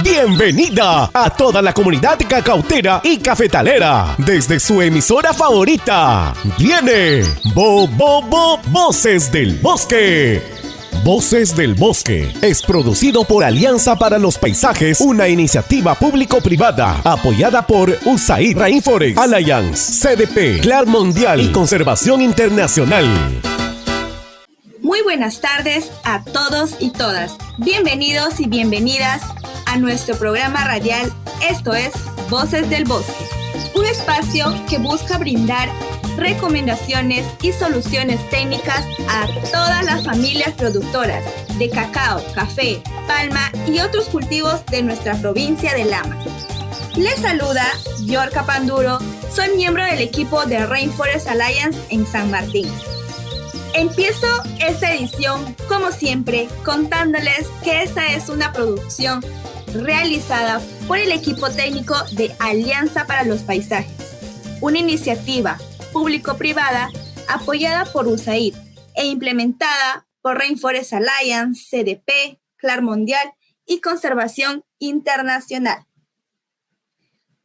Bienvenida a toda la comunidad cacautera y cafetalera desde su emisora favorita. Viene Voces del Bosque. Voces del Bosque es producido por Alianza para los Paisajes, una iniciativa público-privada apoyada por USAID Rainforest Alliance, CDP, CLAR Mundial y Conservación Internacional. Muy buenas tardes a todos y todas. Bienvenidos y bienvenidas a nuestro programa radial, esto es Voces del Bosque, un espacio que busca brindar recomendaciones y soluciones técnicas a todas las familias productoras de cacao, café, palma y otros cultivos de nuestra provincia de Lamas. Les saluda Yorka Panduro, soy miembro del equipo de Rainforest Alliance en San Martín. Empiezo esta edición, como siempre, contándoles que esta es una producción realizada por el equipo técnico de Alianza para los Paisajes, una iniciativa público-privada apoyada por USAID e implementada por Rainforest Alliance, CDP, CLAR Mundial y Conservación Internacional.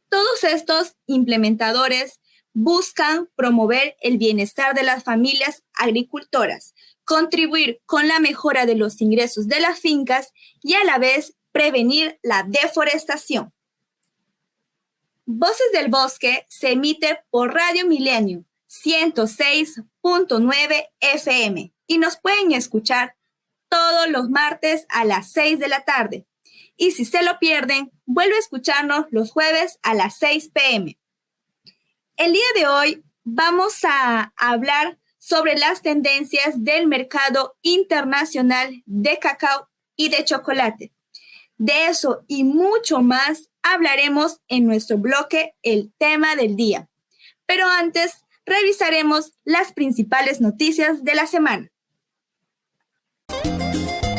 Todos estos implementadores buscan promover el bienestar de las familias agricultoras, contribuir con la mejora de los ingresos de las fincas y a la vez prevenir la deforestación. Voces del Bosque se emite por Radio Milenio 106.9 FM y nos pueden escuchar todos los martes a las 6 de la tarde. Y si se lo pierden, vuelve a escucharnos los jueves a las 6 p.m. El día de hoy vamos a hablar sobre las tendencias del mercado internacional de cacao y de chocolate. De eso y mucho más hablaremos en nuestro bloque El Tema del Día. Pero antes, revisaremos las principales noticias de la semana.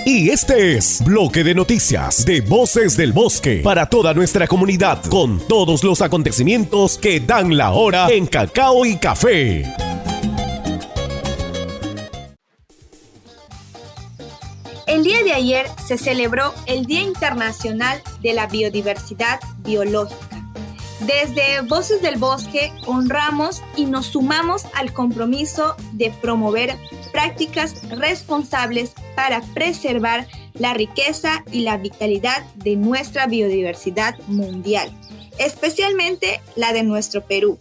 Y este es Bloque de Noticias de Voces del Bosque para toda nuestra comunidad, con todos los acontecimientos que dan la hora en cacao y café. El día de ayer se celebró el Día Internacional de la Biodiversidad Biológica. Desde Voces del Bosque honramos y nos sumamos al compromiso de promover prácticas responsables para preservar la riqueza y la vitalidad de nuestra biodiversidad mundial, especialmente la de nuestro Perú.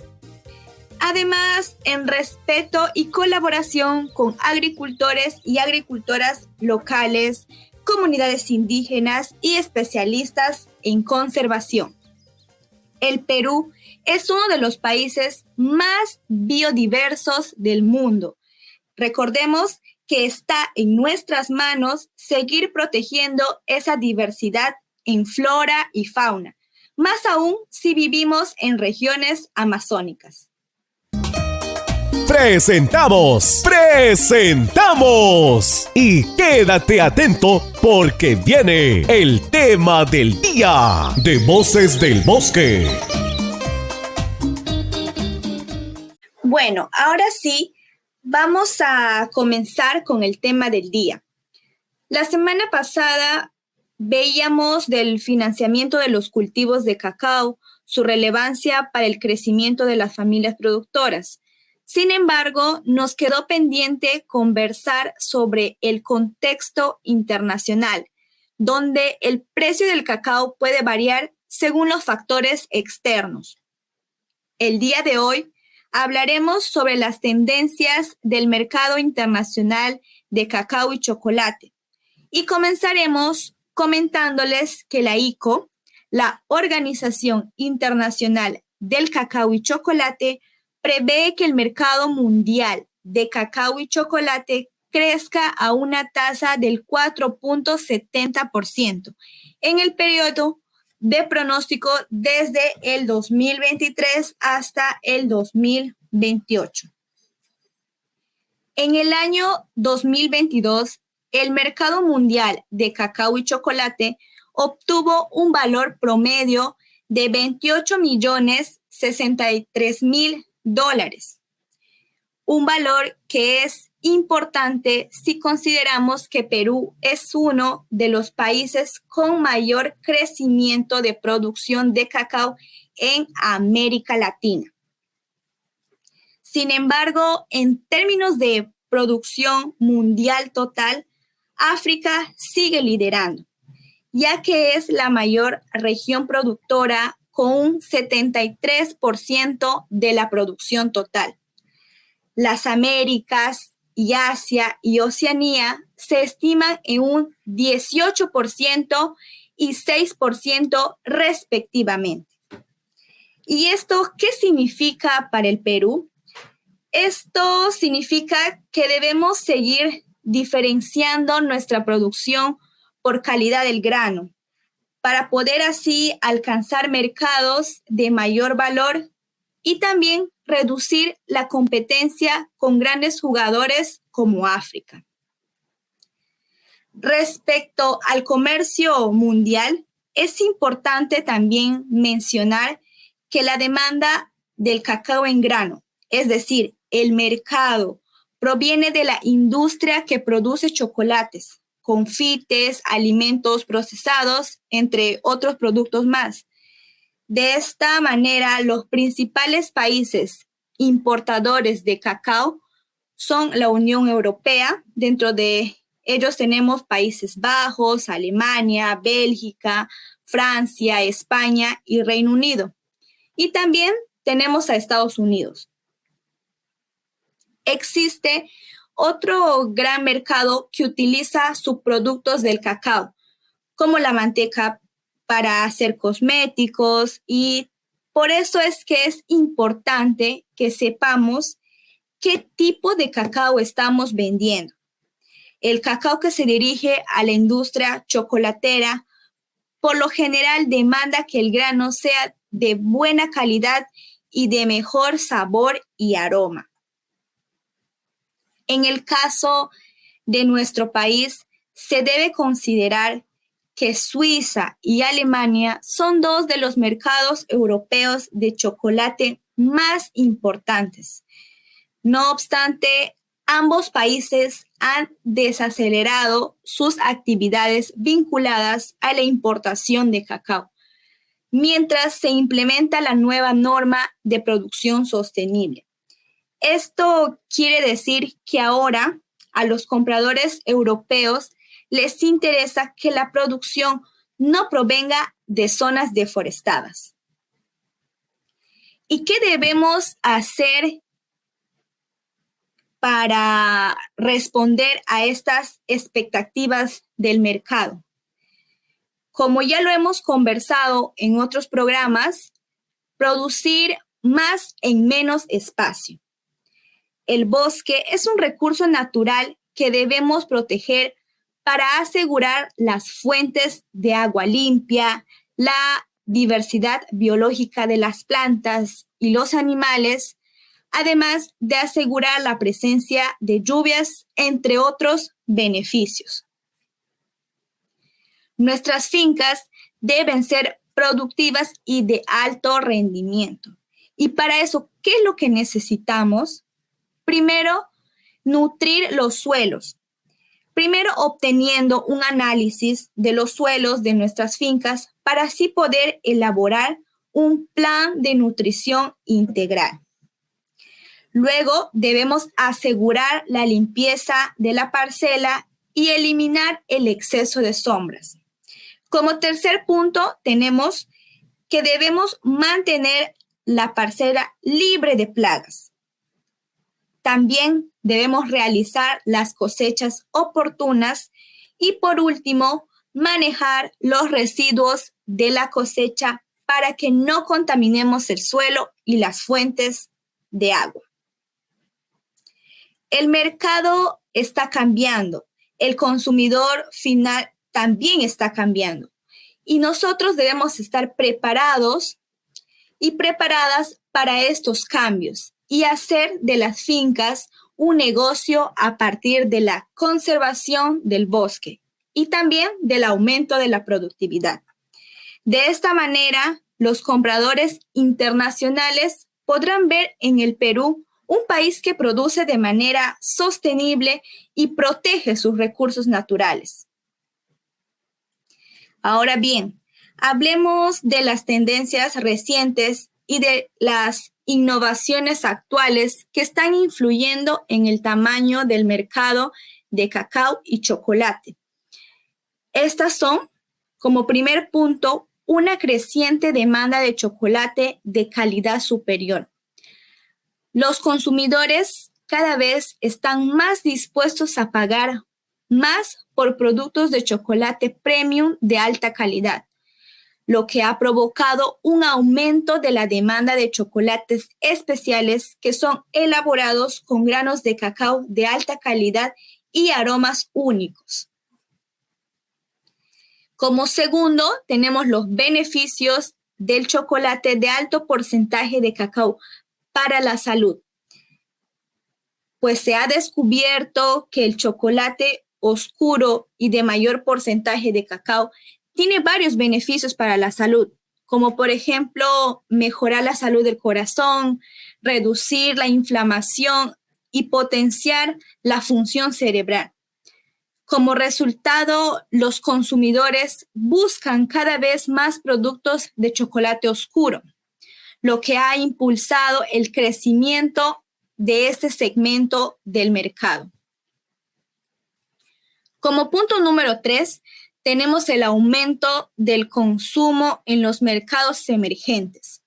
Además, en respeto y colaboración con agricultores y agricultoras locales, comunidades indígenas y especialistas en conservación. El Perú es uno de los países más biodiversos del mundo. Recordemos que está en nuestras manos seguir protegiendo esa diversidad en flora y fauna, más aún si vivimos en regiones amazónicas. ¡Presentamos! Y quédate atento porque viene el tema del día de Voces del Bosque. Bueno, ahora sí, vamos a comenzar con el tema del día. La semana pasada veíamos del financiamiento de los cultivos de cacao, su relevancia para el crecimiento de las familias productoras. Sin embargo, nos quedó pendiente conversar sobre el contexto internacional, donde el precio del cacao puede variar según los factores externos. El día de hoy hablaremos sobre las tendencias del mercado internacional de cacao y chocolate y comenzaremos comentándoles que la ICO, la Organización Internacional del Cacao y Chocolate, prevé que el mercado mundial de cacao y chocolate crezca a una tasa del 4.70% en el periodo de pronóstico desde el 2023 hasta el 2028. En el año 2022, el mercado mundial de cacao y chocolate obtuvo un valor promedio de $28.063.000, un valor que es importante si consideramos que Perú es uno de los países con mayor crecimiento de producción de cacao en América Latina. Sin embargo, en términos de producción mundial total, África sigue liderando, ya que es la mayor región productora con un 73% de la producción total. Las Américas y Asia y Oceanía se estiman en un 18% y 6% respectivamente. ¿Y esto qué significa para el Perú? Esto significa que debemos seguir diferenciando nuestra producción por calidad del grano, para poder así alcanzar mercados de mayor valor y también reducir la competencia con grandes jugadores como África. Respecto al comercio mundial, es importante también mencionar que la demanda del cacao en grano, es decir, el mercado, proviene de la industria que produce chocolates, confites, alimentos procesados, entre otros productos más. De esta manera, los principales países importadores de cacao son la Unión Europea. Dentro de ellos tenemos Países Bajos, Alemania, Bélgica, Francia, España y Reino Unido. Y también tenemos a Estados Unidos. Existe otro gran mercado que utiliza subproductos del cacao, como la manteca para hacer cosméticos, y por eso es que es importante que sepamos qué tipo de cacao estamos vendiendo. El cacao que se dirige a la industria chocolatera, por lo general demanda que el grano sea de buena calidad y de mejor sabor y aroma. En el caso de nuestro país, se debe considerar que Suiza y Alemania son dos de los mercados europeos de chocolate más importantes. No obstante, ambos países han desacelerado sus actividades vinculadas a la importación de cacao, mientras se implementa la nueva norma de producción sostenible. Esto quiere decir que ahora a los compradores europeos les interesa que la producción no provenga de zonas deforestadas. ¿Y qué debemos hacer para responder a estas expectativas del mercado? Como ya lo hemos conversado en otros programas, producir más en menos espacio. El bosque es un recurso natural que debemos proteger para asegurar las fuentes de agua limpia, la diversidad biológica de las plantas y los animales, además de asegurar la presencia de lluvias, entre otros beneficios. Nuestras fincas deben ser productivas y de alto rendimiento. Y para eso, ¿qué es lo que necesitamos? Primero, nutrir los suelos. Primero, obteniendo un análisis de los suelos de nuestras fincas para así poder elaborar un plan de nutrición integral. Luego, debemos asegurar la limpieza de la parcela y eliminar el exceso de sombras. Como tercer punto, tenemos que debemos mantener la parcela libre de plagas. También debemos realizar las cosechas oportunas y, por último, manejar los residuos de la cosecha para que no contaminemos el suelo y las fuentes de agua. El mercado está cambiando, el consumidor final también está cambiando y nosotros debemos estar preparados y preparadas para estos cambios y hacer de las fincas un negocio a partir de la conservación del bosque y también del aumento de la productividad. De esta manera, los compradores internacionales podrán ver en el Perú un país que produce de manera sostenible y protege sus recursos naturales. Ahora bien, hablemos de las tendencias recientes y de las innovaciones actuales que están influyendo en el tamaño del mercado de cacao y chocolate. Estas son, como primer punto, una creciente demanda de chocolate de calidad superior. Los consumidores cada vez están más dispuestos a pagar más por productos de chocolate premium de alta calidad, lo que ha provocado un aumento de la demanda de chocolates especiales que son elaborados con granos de cacao de alta calidad y aromas únicos. Como segundo, tenemos los beneficios del chocolate de alto porcentaje de cacao para la salud. Pues se ha descubierto que el chocolate oscuro y de mayor porcentaje de cacao tiene varios beneficios para la salud, como por ejemplo mejorar la salud del corazón, reducir la inflamación y potenciar la función cerebral. Como resultado, los consumidores buscan cada vez más productos de chocolate oscuro, lo que ha impulsado el crecimiento de este segmento del mercado. Como punto número 3, tenemos el aumento del consumo en los mercados emergentes.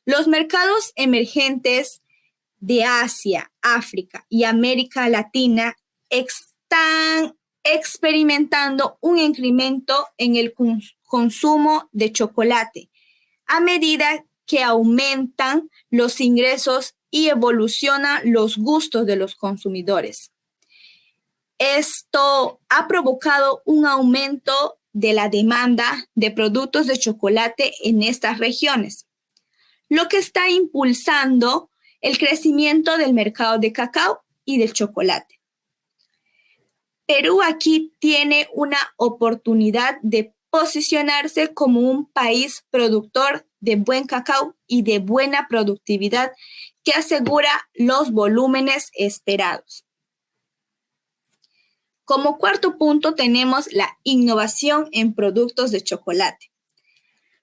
Los mercados emergentes de Asia, África y América Latina están experimentando un incremento en el consumo de chocolate a medida que aumentan los ingresos y evolucionan los gustos de los consumidores. Esto ha provocado un aumento de la demanda de productos de chocolate en estas regiones, lo que está impulsando el crecimiento del mercado de cacao y del chocolate. Perú aquí tiene una oportunidad de posicionarse como un país productor de buen cacao y de buena productividad que asegura los volúmenes esperados. Como cuarto punto tenemos la innovación en productos de chocolate.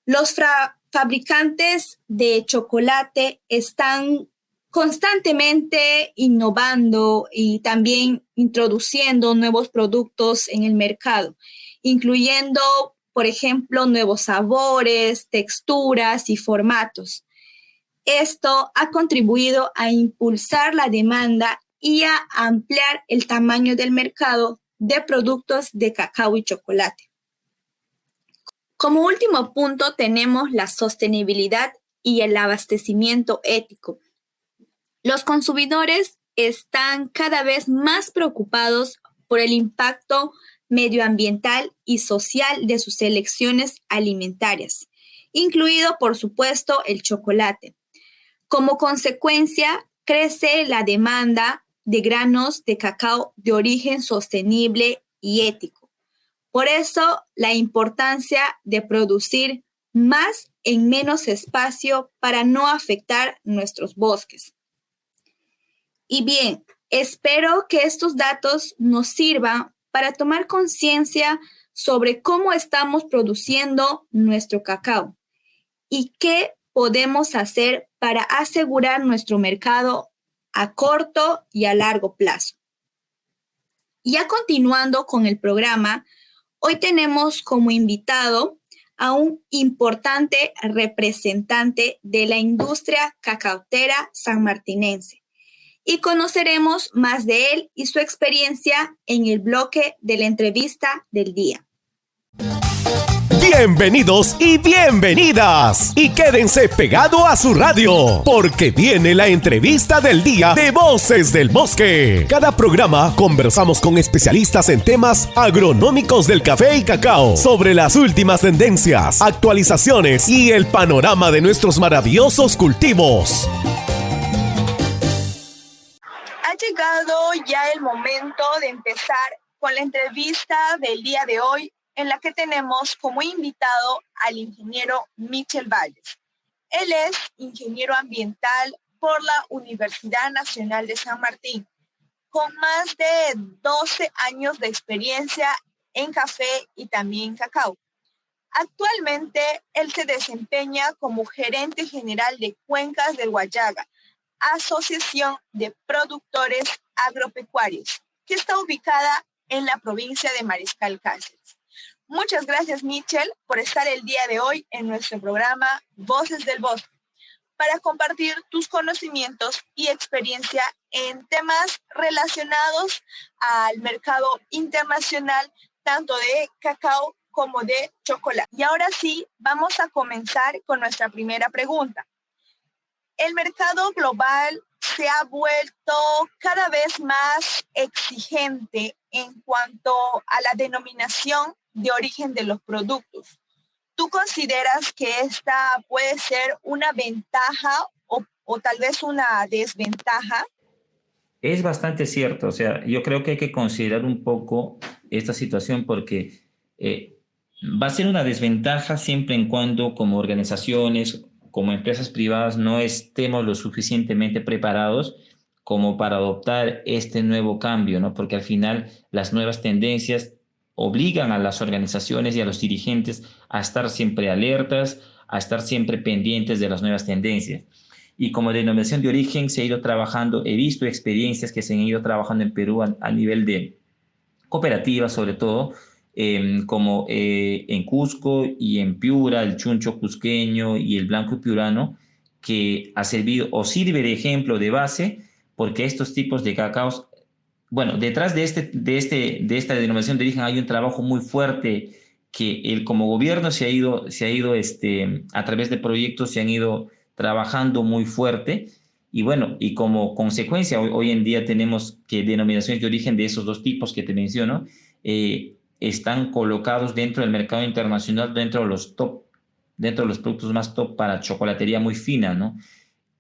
Los fabricantes de chocolate están constantemente innovando y también introduciendo nuevos productos en el mercado, incluyendo, por ejemplo, nuevos sabores, texturas y formatos. Esto ha contribuido a impulsar la demanda y a ampliar el tamaño del mercado de productos de cacao y chocolate. Como último punto tenemos la sostenibilidad y el abastecimiento ético. Los consumidores están cada vez más preocupados por el impacto medioambiental y social de sus elecciones alimentarias, incluido, por supuesto, el chocolate. Como consecuencia, crece la demanda de granos de cacao de origen sostenible y ético. Por eso, la importancia de producir más en menos espacio para no afectar nuestros bosques. Y bien, espero que estos datos nos sirvan para tomar conciencia sobre cómo estamos produciendo nuestro cacao y qué podemos hacer para asegurar nuestro mercado a corto y a largo plazo. Ya continuando con el programa, hoy tenemos como invitado a un importante representante de la industria cacautera sanmartinense y conoceremos más de él y su experiencia en el bloque de la entrevista del día. Bienvenidos y bienvenidas. Y quédense pegado a su radio, porque viene la entrevista del día de Voces del Bosque. Cada programa conversamos con especialistas en temas agronómicos del café y cacao, sobre las últimas tendencias, actualizaciones y el panorama de nuestros maravillosos cultivos. Ha llegado ya el momento de empezar con la entrevista del día de hoy, en la que tenemos como invitado al ingeniero Michel Valles. Él es ingeniero ambiental, por la Universidad Nacional de San Martín, con más de 12 años de experiencia en café y también cacao. Actualmente, él se desempeña como gerente general de Cuencas del Guayaga, Asociación de Productores Agropecuarios, que está ubicada en la provincia de Mariscal Cáceres. Muchas gracias, Michel, por estar el día de hoy en nuestro programa Voces del Bosque, para compartir tus conocimientos y experiencia en temas relacionados al mercado internacional, tanto de cacao como de chocolate. Y ahora sí, vamos a comenzar con nuestra primera pregunta. El mercado global se ha vuelto cada vez más exigente en cuanto a la denominación de origen de los productos. ¿Tú consideras que esta puede ser una ventaja o tal vez una desventaja? Es bastante cierto, o sea, yo creo que hay que considerar un poco esta situación porque va a ser una desventaja siempre en cuando como organizaciones, como empresas privadas no estemos lo suficientemente preparados como para adoptar este nuevo cambio, ¿no? Porque al final las nuevas tendencias obligan a las organizaciones y a los dirigentes a estar siempre alertas, a estar siempre pendientes de las nuevas tendencias. Y como denominación de origen se ha ido trabajando, he visto experiencias que se han ido trabajando en Perú a nivel de cooperativas sobre todo, como en Cusco y en Piura, el chuncho cusqueño y el blanco piurano, que ha servido o sirve de ejemplo de base, porque estos tipos de cacaos, bueno, detrás de esta denominación de origen hay un trabajo muy fuerte que como gobierno se ha ido a través de proyectos se han ido trabajando muy fuerte. Y bueno, y como consecuencia, hoy en día tenemos que denominaciones de origen de esos dos tipos que te menciono están colocados dentro del mercado internacional, dentro de los productos más top para chocolatería muy fina, ¿no?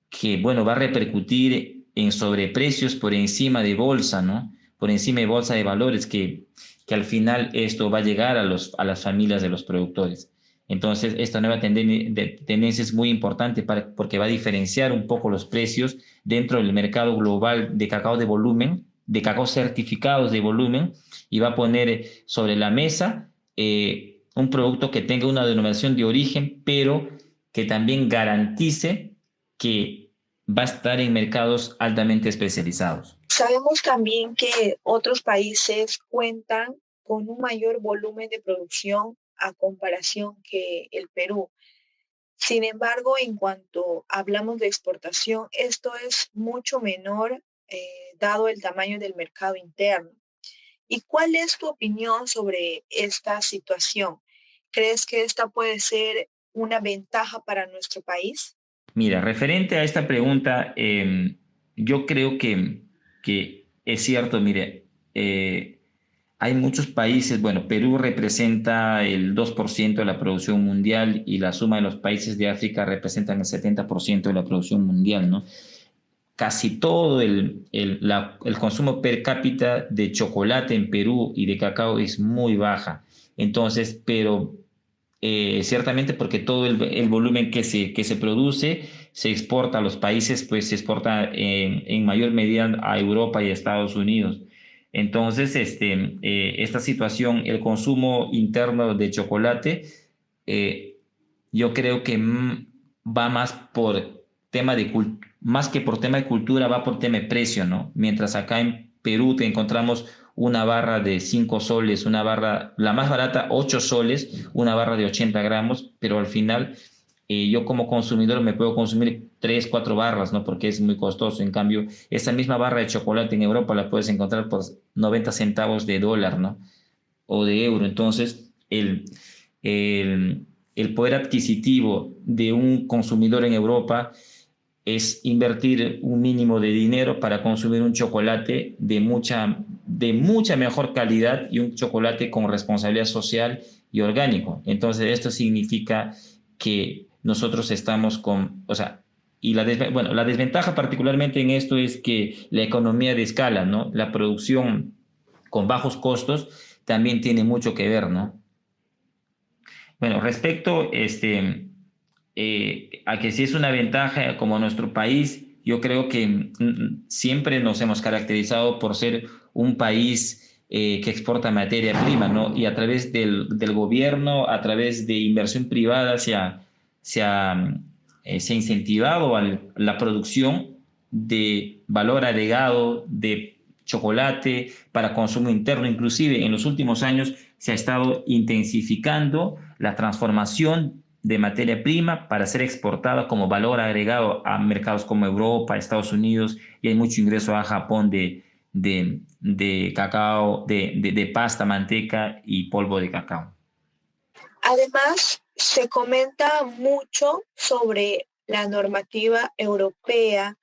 Que, bueno, va a repercutir en sobreprecios por encima de bolsa, ¿no? Por encima de bolsa de valores, que al final esto va a llegar a las familias de los productores. Entonces, esta nueva tendencia es muy importante porque va a diferenciar un poco los precios dentro del mercado global de cacao de volumen, de cacao certificados de volumen, y va a poner sobre la mesa un producto que tenga una denominación de origen, pero que también garantice que va a estar en mercados altamente especializados. Sabemos también que otros países cuentan con un mayor volumen de producción a comparación que el Perú. Sin embargo, en cuanto hablamos de exportación, esto es mucho menor dado el tamaño del mercado interno. ¿Y cuál es tu opinión sobre esta situación? ¿Crees que esta puede ser una ventaja para nuestro país? Mira, referente a esta pregunta, yo creo que es cierto, mire, hay muchos países, bueno, Perú representa el 2% de la producción mundial y la suma de los países de África representan el 70% de la producción mundial, ¿no? Casi todo el consumo per cápita de chocolate en Perú y de cacao es muy baja. Entonces, pero ciertamente porque todo el volumen que se produce se exporta a los países, pues se exporta en mayor medida a Europa y a Estados Unidos. Entonces, esta situación, el consumo interno de chocolate, eh, yo creo que va más por tema más que por tema de cultura, va por tema de precio, ¿no? Mientras acá en Perú te encontramos una barra de 5 soles, una barra, la más barata, 8 soles, una barra de 80 gramos, pero al final yo como consumidor me puedo consumir 3, 4 barras, ¿no? Porque es muy costoso. En cambio, esa misma barra de chocolate en Europa la puedes encontrar por 90 centavos de dólar, ¿no? O de euro. Entonces, el poder adquisitivo de un consumidor en Europa es invertir un mínimo de dinero para consumir un chocolate de mucha mejor calidad y un chocolate con responsabilidad social y orgánico. Entonces, esto significa que nosotros estamos o sea, y la desventaja particularmente en esto es que la economía de escala, ¿no? La producción con bajos costos también tiene mucho que ver, ¿no? Bueno, respecto a que si es una ventaja como nuestro país, yo creo que siempre nos hemos caracterizado por ser un país que exporta materia prima, ¿no? Y a través del gobierno, a través de inversión privada, se ha incentivado la producción de valor agregado de chocolate para consumo interno. Inclusive en los últimos años se ha estado intensificando la transformación de materia prima para ser exportada como valor agregado a mercados como Europa, Estados Unidos, y hay mucho ingreso a Japón de cacao, de pasta, manteca y polvo de cacao. Además, se comenta mucho sobre la normativa europea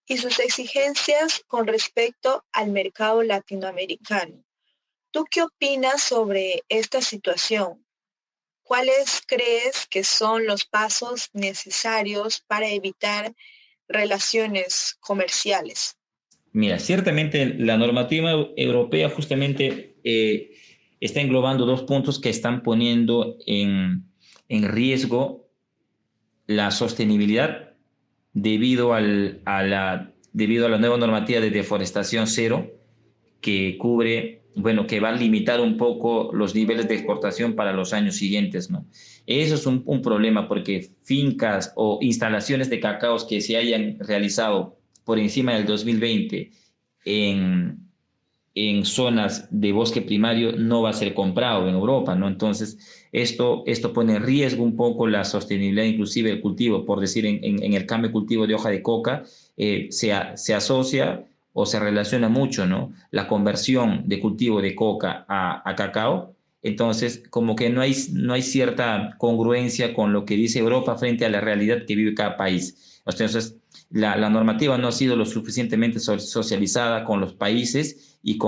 y sus exigencias con respecto al mercado latinoamericano. ¿Tú qué opinas sobre esta situación? ¿Cuáles crees que son los pasos necesarios para evitar relaciones comerciales? Mira, ciertamente la normativa europea justamente está englobando dos puntos que están poniendo en riesgo la sostenibilidad debido a la nueva normativa de deforestación cero que cubre, bueno, que va a limitar un poco los niveles de exportación para los años siguientes, ¿no? Eso es un problema porque fincas o instalaciones de cacaos que se hayan realizado por encima del 2020 en zonas de bosque primario no va a ser comprado en Europa, ¿no? Entonces, esto pone en riesgo un poco la sostenibilidad inclusive del cultivo. Por decir, en el cambio de cultivo de hoja de coca se asocia o se relaciona mucho, ¿no? La conversión de cultivo de coca a cacao. Entonces, como que no hay cierta congruencia con lo que dice Europa frente a la realidad que vive cada país. Entonces, la normativa no ha sido lo suficientemente socializada con los países y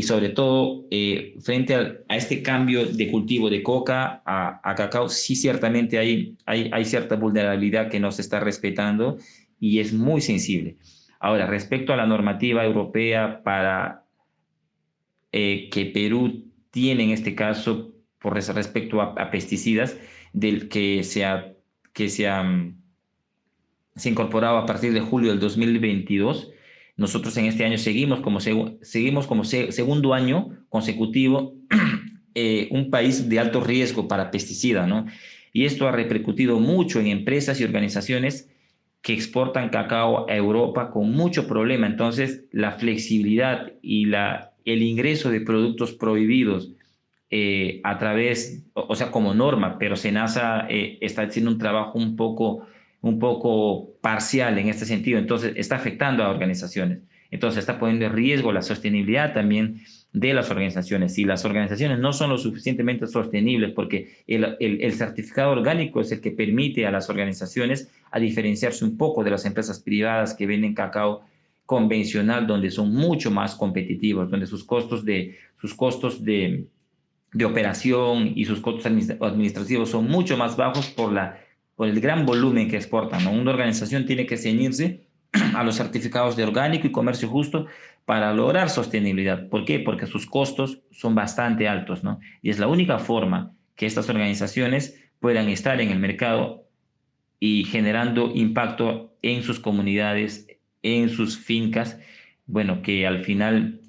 sobre todo frente a este cambio de cultivo de coca a cacao, sí ciertamente hay cierta vulnerabilidad que no se está respetando y es muy sensible. Ahora, respecto a la normativa europea para que Perú tiene en este caso por respecto a pesticidas, del que se incorporaba a partir de julio del 2022. Nosotros en este año seguimos como segundo año consecutivo un país de alto riesgo para pesticidas, ¿no? Y esto ha repercutido mucho en empresas y organizaciones que exportan cacao a Europa con mucho problema. Entonces, la flexibilidad y el ingreso de productos prohibidos a través, o sea, como norma, pero SENASA está haciendo un trabajo un poco parcial en este sentido, entonces está afectando a organizaciones, entonces está poniendo en riesgo la sostenibilidad también de las organizaciones. Si las organizaciones no son lo suficientemente sostenibles, porque el certificado orgánico es el que permite a las organizaciones a diferenciarse un poco de las empresas privadas que venden cacao convencional, donde son mucho más competitivos, donde sus costos de operación y sus costos administrativos son mucho más bajos por el gran volumen que exportan, ¿no? Una organización tiene que ceñirse a los certificados de orgánico y comercio justo para lograr sostenibilidad. ¿Por qué? Porque sus costos son bastante altos, ¿no? Y es la única forma que estas organizaciones puedan estar en el mercado y generando impacto en sus comunidades, en sus fincas, bueno, que al final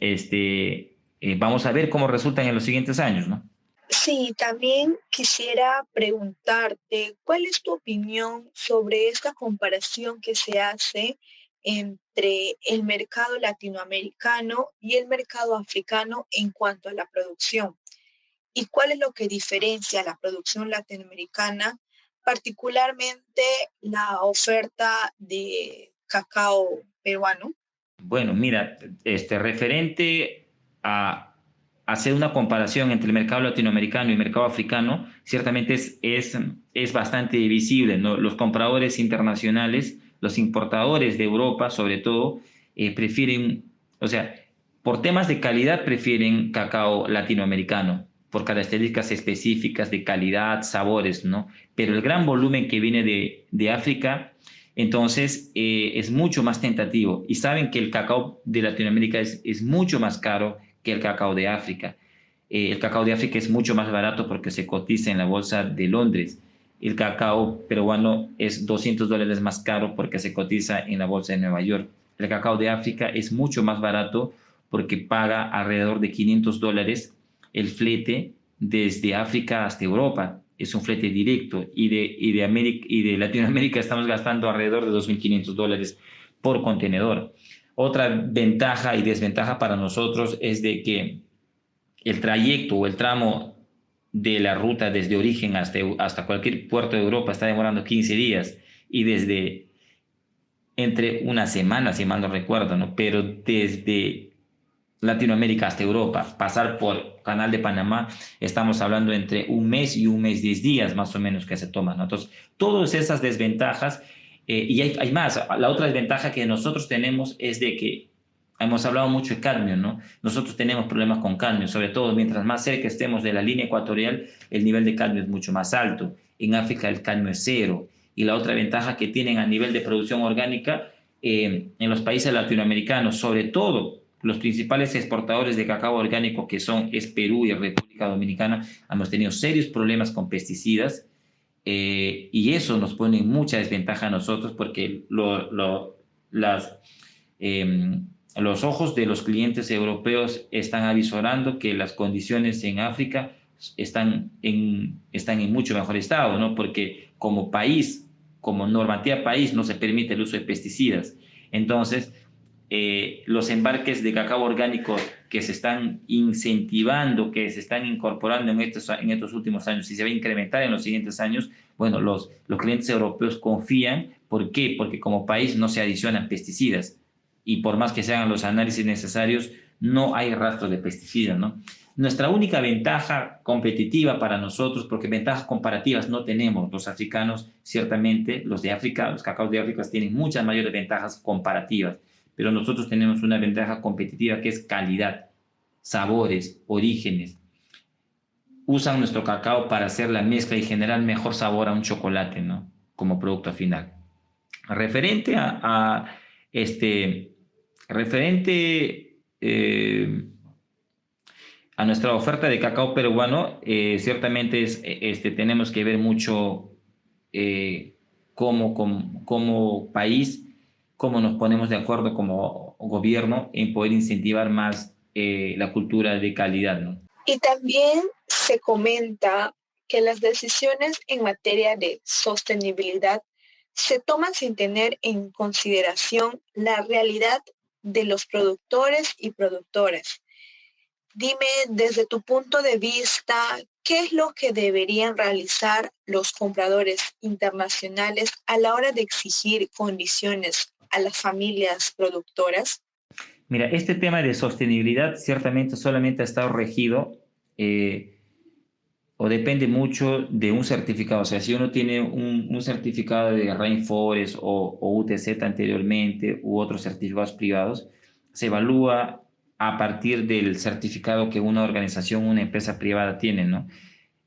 vamos a ver cómo resultan en los siguientes años, ¿no? Sí, también quisiera preguntarte, ¿cuál es tu opinión sobre esta comparación que se hace entre el mercado latinoamericano y el mercado africano en cuanto a la producción? ¿Y cuál es lo que diferencia la producción latinoamericana, particularmente la oferta de cacao peruano? Bueno, mira, referente a hacer una comparación entre el mercado latinoamericano y el mercado africano, ciertamente es bastante visible, ¿no? Los compradores internacionales, los importadores de Europa, sobre todo, prefieren, o sea, por temas de calidad prefieren cacao latinoamericano, por características específicas de calidad, sabores, ¿no? Pero el gran volumen que viene de África, entonces es mucho más tentativo. Y saben que el cacao de Latinoamérica es mucho más caro que el cacao de África. El cacao de África es mucho más barato porque se cotiza en la bolsa de Londres. el cacao peruano es $200 más caro porque se cotiza en la bolsa de Nueva York. El cacao de África es mucho más barato porque paga alrededor de $500 el flete desde África hasta Europa. Es un flete directo y de Latinoamérica estamos gastando alrededor de $2.500 por contenedor. Otra ventaja y desventaja para nosotros es de que el trayecto o el tramo de la ruta desde origen hasta cualquier puerto de Europa está demorando 15 días y desde entre una semana, si mal no recuerdo, ¿no? Pero desde Latinoamérica hasta Europa, pasar por Canal de Panamá, estamos hablando entre un mes y un mes 10 días más o menos que se toman, ¿no? Entonces, todas esas desventajas, y hay más. La otra desventaja que nosotros tenemos es de que hemos hablado mucho de cadmio, ¿no? Nosotros tenemos problemas con cadmio, sobre todo mientras más cerca estemos de la línea ecuatorial, el nivel de cadmio es mucho más alto. En África el cadmio es cero. Y la otra ventaja que tienen a nivel de producción orgánica en los países latinoamericanos, sobre todo los principales exportadores de cacao orgánico es Perú y República Dominicana, hemos tenido serios problemas con pesticidas y eso nos pone en mucha desventaja a nosotros porque los ojos de los clientes europeos están avisorando que las condiciones en África están en mucho mejor estado, ¿no? Porque como país, como normativa país, no se permite el uso de pesticidas. Entonces, los embarques de cacao orgánico que se están incentivando, que se están incorporando en estos últimos años y se va a incrementar en los siguientes años, bueno, los clientes europeos confían. ¿Por qué? Porque como país no se adicionan pesticidas y por más que se hagan los análisis necesarios, no hay rastros de pesticidas, ¿no? Nuestra única ventaja competitiva para nosotros, porque ventajas comparativas no tenemos los africanos, ciertamente los de África, los cacaos de África tienen muchas mayores ventajas comparativas, pero nosotros tenemos una ventaja competitiva que es calidad, sabores, orígenes. Usan nuestro cacao para hacer la mezcla y generar mejor sabor a un chocolate, ¿no? Como producto final. Referente a nuestra oferta de cacao peruano, ciertamente tenemos que ver mucho como país, cómo nos ponemos de acuerdo como gobierno en poder incentivar más la cultura de calidad, ¿no? Y también se comenta que las decisiones en materia de sostenibilidad se toman sin tener en consideración la realidad de los productores y productoras. Dime, desde tu punto de vista, ¿qué es lo que deberían realizar los compradores internacionales a la hora de exigir condiciones a las familias productoras? Mira, este tema de sostenibilidad ciertamente solamente ha estado regido o depende mucho de un certificado. O sea, si uno tiene un certificado de Rainforest o UTZ anteriormente u otros certificados privados, se evalúa a partir del certificado que una organización, una empresa privada tiene, ¿no?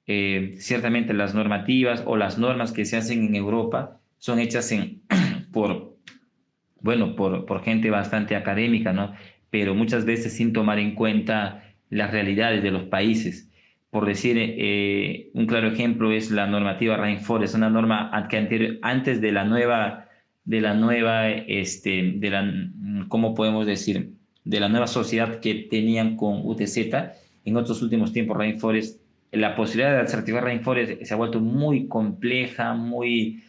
Ciertamente las normativas o las normas que se hacen en Europa son hechas por gente bastante académica, ¿no? Pero muchas veces sin tomar en cuenta las realidades de los países. Por decir, un claro ejemplo es la normativa Rainforest, una norma que antes de la nueva, ¿cómo podemos decir? De la nueva sociedad que tenían con UTZ, en otros últimos tiempos Rainforest, la posibilidad de certificar Rainforest se ha vuelto muy compleja, muy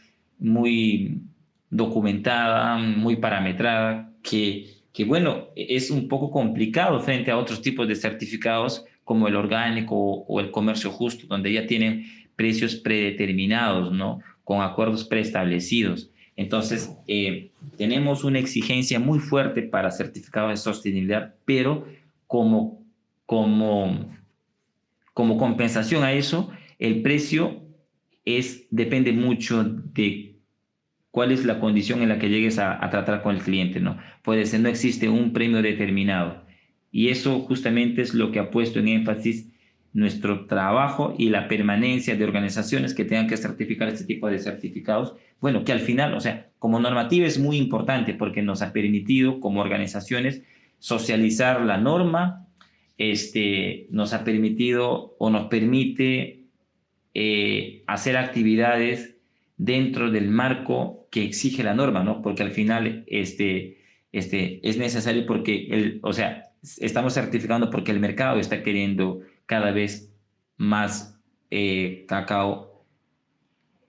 documentada, muy parametrada, que bueno, es un poco complicado frente a otros tipos de certificados como el orgánico o el comercio justo, donde ya tienen precios predeterminados, ¿no? Con acuerdos preestablecidos. Entonces, tenemos una exigencia muy fuerte para certificados de sostenibilidad, pero como compensación a eso, el precio depende mucho de cuál es la condición en la que llegues a tratar con el cliente, ¿no? Puede ser, no existe un premio determinado. Y eso justamente es lo que ha puesto en énfasis nuestro trabajo y la permanencia de organizaciones que tengan que certificar este tipo de certificados. Bueno, que al final, o sea, como normativa es muy importante porque nos ha permitido como organizaciones socializar la norma, nos ha permitido o nos permite hacer actividades dentro del marco que exige la norma, ¿no? Porque al final es necesario porque, estamos certificando porque el mercado está queriendo cada vez más cacao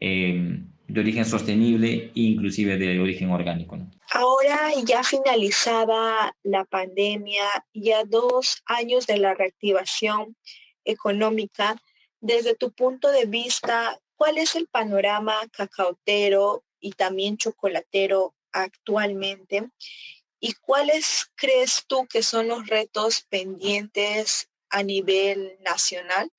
de origen sostenible e inclusive de origen orgánico, ¿no? Ahora ya finalizada la pandemia, ya 2 años de la reactivación económica, desde tu punto de vista, ¿cuál es el panorama cacautero y también chocolatero actualmente? ¿Y cuáles crees tú que son los retos pendientes a nivel nacional?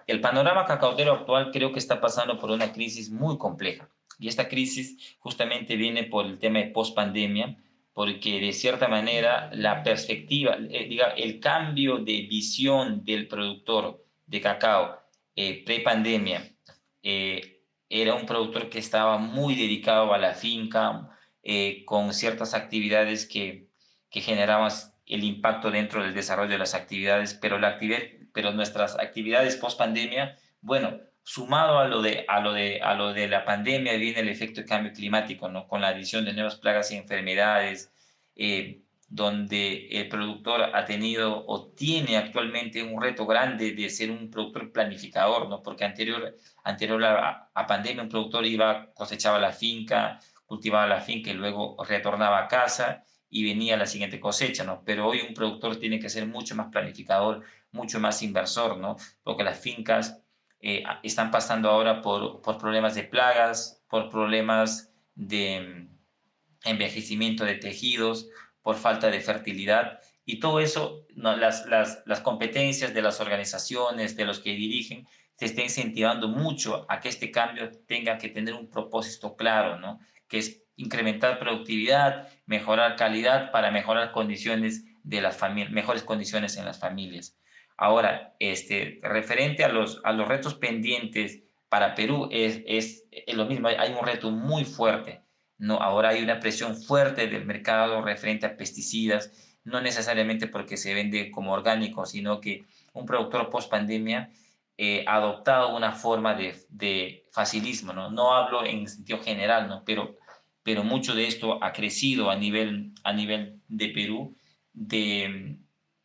El panorama cacautero actual creo que está pasando por una crisis muy compleja. Y esta crisis justamente viene por el tema de post-pandemia, porque de cierta manera la perspectiva, el cambio de visión del productor de cacao pre-pandemia, era un productor que estaba muy dedicado a la finca, con ciertas actividades que generaban el impacto dentro del desarrollo de las actividades, pero nuestras actividades post pandemia, bueno, sumado a lo de la pandemia viene el efecto de cambio climático, ¿no? Con la adición de nuevas plagas y enfermedades, donde el productor ha tenido o tiene actualmente un reto grande de ser un productor planificador, ¿no? Porque anterior a pandemia un productor cosechaba la finca, cultivaba la finca y luego retornaba a casa y venía la siguiente cosecha, ¿no? Pero hoy un productor tiene que ser mucho más planificador, mucho más inversor, ¿no? Porque las fincas están pasando ahora por problemas de plagas, por problemas de envejecimiento de tejidos, por falta de fertilidad. Y todo eso, ¿no? Las competencias de las organizaciones, de los que dirigen, se está incentivando mucho a que este cambio tenga que tener un propósito claro, ¿no? Que es incrementar productividad, mejorar calidad para mejorar condiciones de las familias, mejores condiciones en las familias. Ahora, referente a los retos pendientes para Perú, es lo mismo, hay un reto muy fuerte, ¿no? Ahora hay una presión fuerte del mercado referente a pesticidas, no necesariamente porque se vende como orgánico, sino que un productor post pandemia ha adoptado una forma de facilismo, ¿no? No hablo en sentido general, ¿no? Pero mucho de esto ha crecido a nivel de Perú,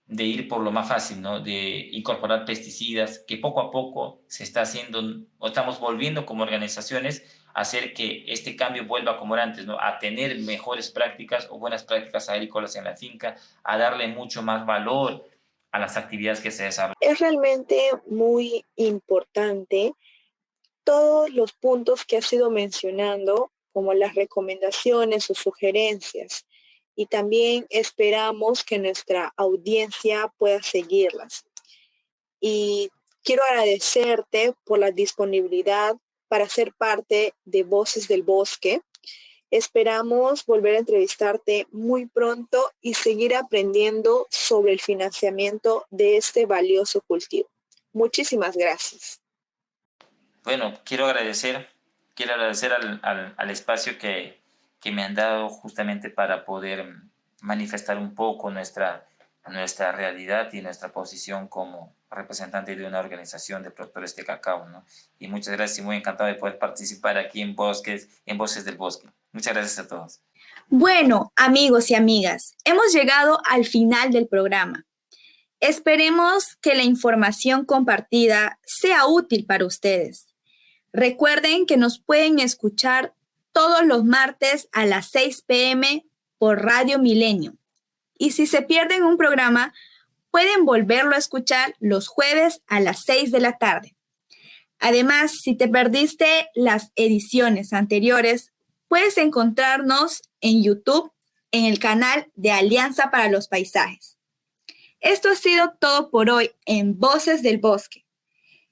de ir por lo más fácil, ¿no? De incorporar pesticidas, que poco a poco se está haciendo, o estamos volviendo como organizaciones a hacer que este cambio vuelva como era antes, ¿no? A tener mejores prácticas o buenas prácticas agrícolas en la finca, a darle mucho más valor a las actividades que se desarrollan. Es realmente muy importante todos los puntos que has ido mencionando, como las recomendaciones o sugerencias, y también esperamos que nuestra audiencia pueda seguirlas. Y quiero agradecerte por la disponibilidad para ser parte de Voces del Bosque. Esperamos volver a entrevistarte muy pronto y seguir aprendiendo sobre el financiamiento de este valioso cultivo. Muchísimas gracias. Bueno, quiero agradecer al espacio que me han dado justamente para poder manifestar un poco nuestra realidad y nuestra posición como representante de una organización de productores de cacao, ¿no? Y muchas gracias y muy encantado de poder participar aquí en Voces del Bosque. Muchas gracias a todos. Bueno, amigos y amigas, hemos llegado al final del programa. Esperemos que la información compartida sea útil para ustedes. Recuerden que nos pueden escuchar todos los martes a las 6 p.m. por Radio Milenio. Y si se pierden un programa, pueden volverlo a escuchar los jueves a las 6 de la tarde. Además, si te perdiste las ediciones anteriores, puedes encontrarnos en YouTube en el canal de Alianza para los Paisajes. Esto ha sido todo por hoy en Voces del Bosque.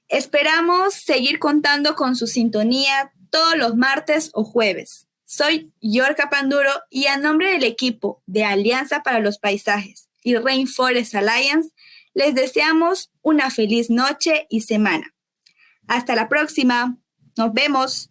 Esperamos seguir contando con su sintonía todos los martes o jueves. Soy Yorka Panduro y a nombre del equipo de Alianza para los Paisajes y Rainforest Alliance, les deseamos una feliz noche y semana. Hasta la próxima. Nos vemos.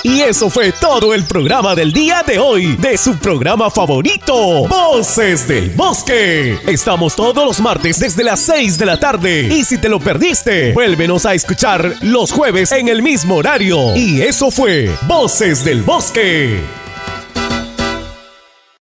Y eso fue todo el programa del día de hoy, de su programa favorito, Voces del Bosque. Estamos todos los martes desde las 6 de la tarde. Y si te lo perdiste, vuélvenos a escuchar los jueves en el mismo horario. Y eso fue Voces del Bosque.